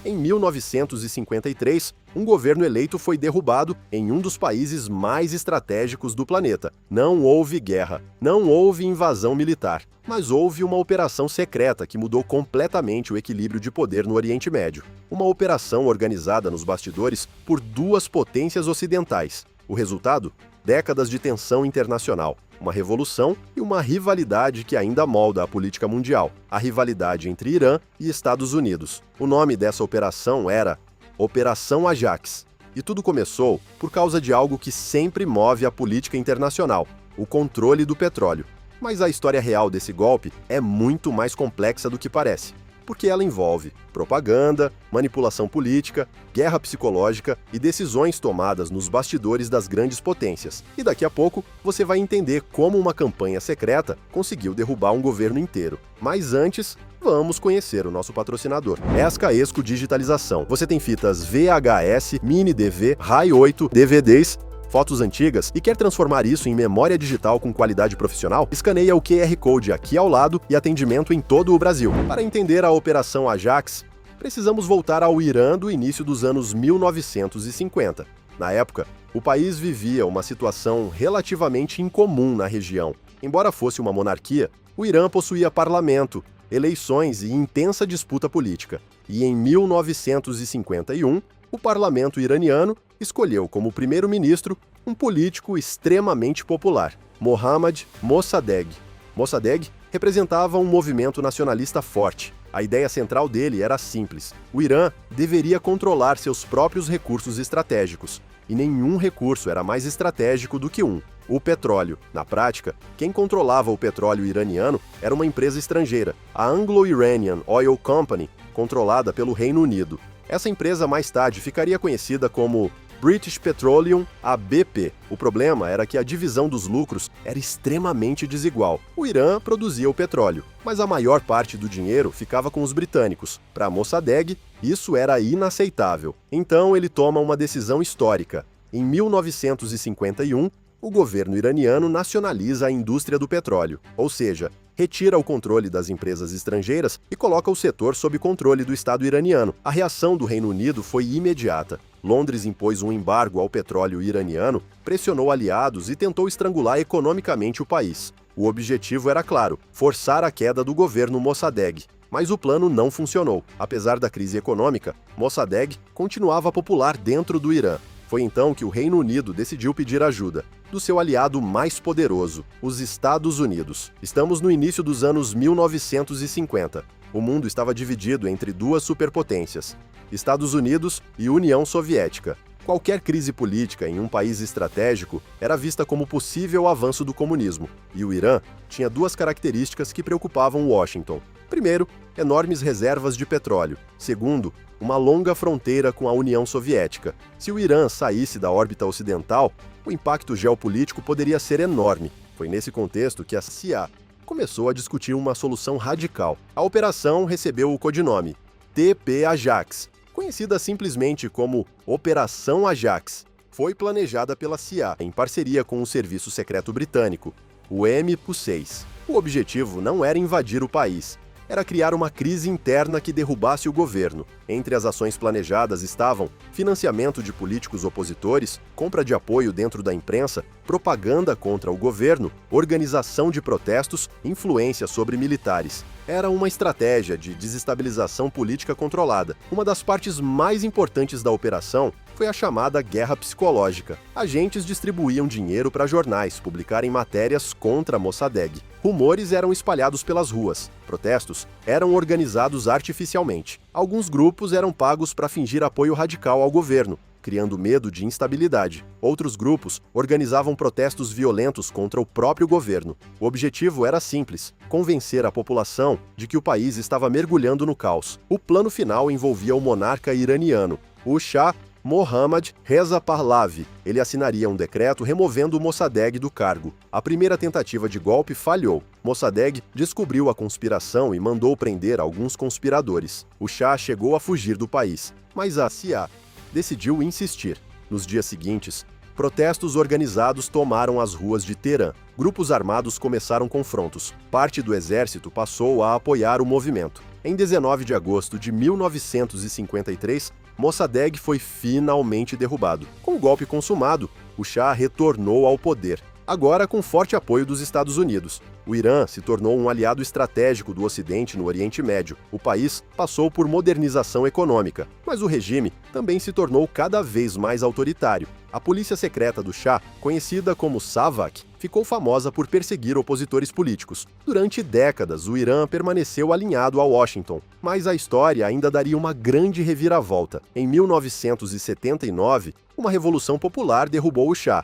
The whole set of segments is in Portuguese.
Em 1953, um governo eleito foi derrubado em um dos países mais estratégicos do planeta. Não houve guerra, não houve invasão militar, mas houve uma operação secreta que mudou completamente o equilíbrio de poder no Oriente Médio. Uma operação organizada nos bastidores por duas potências ocidentais. O resultado? Décadas de tensão internacional, uma revolução e uma rivalidade que ainda molda a política mundial, a rivalidade entre Irã e Estados Unidos. O nome dessa operação era Operação Ajax. E tudo começou por causa de algo que sempre move a política internacional, o controle do petróleo. Mas a história real desse golpe é muito mais complexa do que parece, porque ela envolve propaganda, manipulação política, guerra psicológica e decisões tomadas nos bastidores das grandes potências. E daqui a pouco você vai entender como uma campanha secreta conseguiu derrubar um governo inteiro. Mas antes, vamos conhecer o nosso patrocinador. Esca Esco Digitalização. Você tem fitas VHS, Mini DV, RAI 8, DVDs, fotos antigas e quer transformar isso em memória digital com qualidade profissional? Escaneia o QR Code aqui ao lado e atendimento em todo o Brasil. Para entender a Operação Ajax, precisamos voltar ao Irã do início dos anos 1950. Na época, o país vivia uma situação relativamente incomum na região. Embora fosse uma monarquia, o Irã possuía parlamento, eleições e intensa disputa política. E em 1951, o parlamento iraniano escolheu como primeiro-ministro um político extremamente popular, Mohammad Mossadegh. Mossadegh representava um movimento nacionalista forte. A ideia central dele era simples: o Irã deveria controlar seus próprios recursos estratégicos, e nenhum recurso era mais estratégico do que o petróleo. Na prática, quem controlava o petróleo iraniano era uma empresa estrangeira, a Anglo-Iranian Oil Company, controlada pelo Reino Unido. Essa empresa mais tarde ficaria conhecida como British Petroleum, a BP. O problema era que a divisão dos lucros era extremamente desigual. O Irã produzia o petróleo, mas a maior parte do dinheiro ficava com os britânicos. Para Mossadegh, isso era inaceitável. Então ele toma uma decisão histórica. Em 1951, o governo iraniano nacionaliza a indústria do petróleo, ou seja, retira o controle das empresas estrangeiras e coloca o setor sob controle do Estado iraniano. A reação do Reino Unido foi imediata. Londres impôs um embargo ao petróleo iraniano, pressionou aliados e tentou estrangular economicamente o país. O objetivo era claro: forçar a queda do governo Mossadegh. Mas o plano não funcionou. Apesar da crise econômica, Mossadegh continuava popular dentro do Irã. Foi então que o Reino Unido decidiu pedir ajuda do seu aliado mais poderoso, os Estados Unidos. Estamos no início dos anos 1950. O mundo estava dividido entre duas superpotências, Estados Unidos e União Soviética. Qualquer crise política em um país estratégico era vista como possível avanço do comunismo, e o Irã tinha duas características que preocupavam Washington. Primeiro, enormes reservas de petróleo. Segundo, uma longa fronteira com a União Soviética. Se o Irã saísse da órbita ocidental, o impacto geopolítico poderia ser enorme. Foi nesse contexto que a CIA começou a discutir uma solução radical. A operação recebeu o codinome TP Ajax, conhecida simplesmente como Operação Ajax. Foi planejada pela CIA em parceria com o serviço secreto britânico, o MI6. O objetivo não era invadir o país, era criar uma crise interna que derrubasse o governo. Entre as ações planejadas estavam financiamento de políticos opositores, compra de apoio dentro da imprensa, propaganda contra o governo, organização de protestos, influência sobre militares. Era uma estratégia de desestabilização política controlada. Uma das partes mais importantes da operação foi a chamada guerra psicológica. Agentes distribuíam dinheiro para jornais publicarem matérias contra Mossadegh. Rumores eram espalhados pelas ruas. Protestos eram organizados artificialmente. Alguns grupos eram pagos para fingir apoio radical ao governo, criando medo de instabilidade. Outros grupos organizavam protestos violentos contra o próprio governo. O objetivo era simples: convencer a população de que o país estava mergulhando no caos. O plano final envolvia o monarca iraniano, o Shah Mohammad Reza Pahlavi. Ele assinaria um decreto removendo Mossadegh do cargo. A primeira tentativa de golpe falhou. Mossadegh descobriu a conspiração e mandou prender alguns conspiradores. O Shah chegou a fugir do país, mas a CIA decidiu insistir. Nos dias seguintes, protestos organizados tomaram as ruas de Teherã. Grupos armados começaram confrontos. Parte do exército passou a apoiar o movimento. Em 19 de agosto de 1953, Mossadegh foi finalmente derrubado. Com o golpe consumado, o Shah retornou ao poder, agora com forte apoio dos Estados Unidos. O Irã se tornou um aliado estratégico do Ocidente no Oriente Médio. O país passou por modernização econômica, mas o regime também se tornou cada vez mais autoritário. A polícia secreta do Shah, conhecida como SAVAK, ficou famosa por perseguir opositores políticos. Durante décadas, o Irã permaneceu alinhado a Washington, mas a história ainda daria uma grande reviravolta. Em 1979, uma revolução popular derrubou o Shah.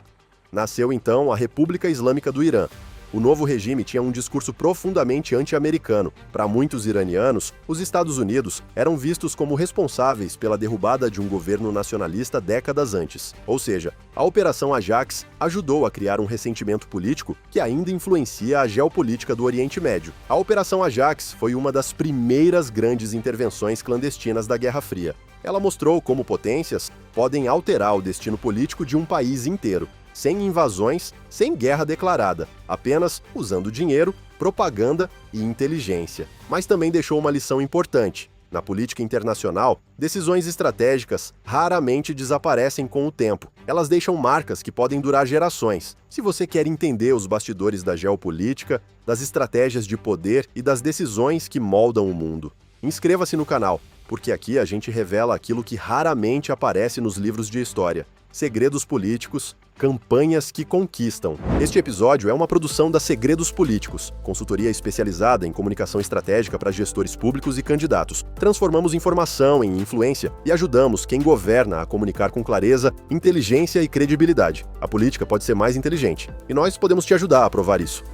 Nasceu então a República Islâmica do Irã. O novo regime tinha um discurso profundamente anti-americano. Para muitos iranianos, os Estados Unidos eram vistos como responsáveis pela derrubada de um governo nacionalista décadas antes. Ou seja, a Operação Ajax ajudou a criar um ressentimento político que ainda influencia a geopolítica do Oriente Médio. A Operação Ajax foi uma das primeiras grandes intervenções clandestinas da Guerra Fria. Ela mostrou como potências podem alterar o destino político de um país inteiro, sem invasões, sem guerra declarada, apenas usando dinheiro, propaganda e inteligência. Mas também deixou uma lição importante. Na política internacional, decisões estratégicas raramente desaparecem com o tempo. Elas deixam marcas que podem durar gerações. Se você quer entender os bastidores da geopolítica, das estratégias de poder e das decisões que moldam o mundo, inscreva-se no canal, porque aqui a gente revela aquilo que raramente aparece nos livros de história. Segredos políticos, campanhas que conquistam. Este episódio é uma produção da Segredos Políticos, consultoria especializada em comunicação estratégica para gestores públicos e candidatos. Transformamos informação em influência e ajudamos quem governa a comunicar com clareza, inteligência e credibilidade. A política pode ser mais inteligente, e nós podemos te ajudar a provar isso.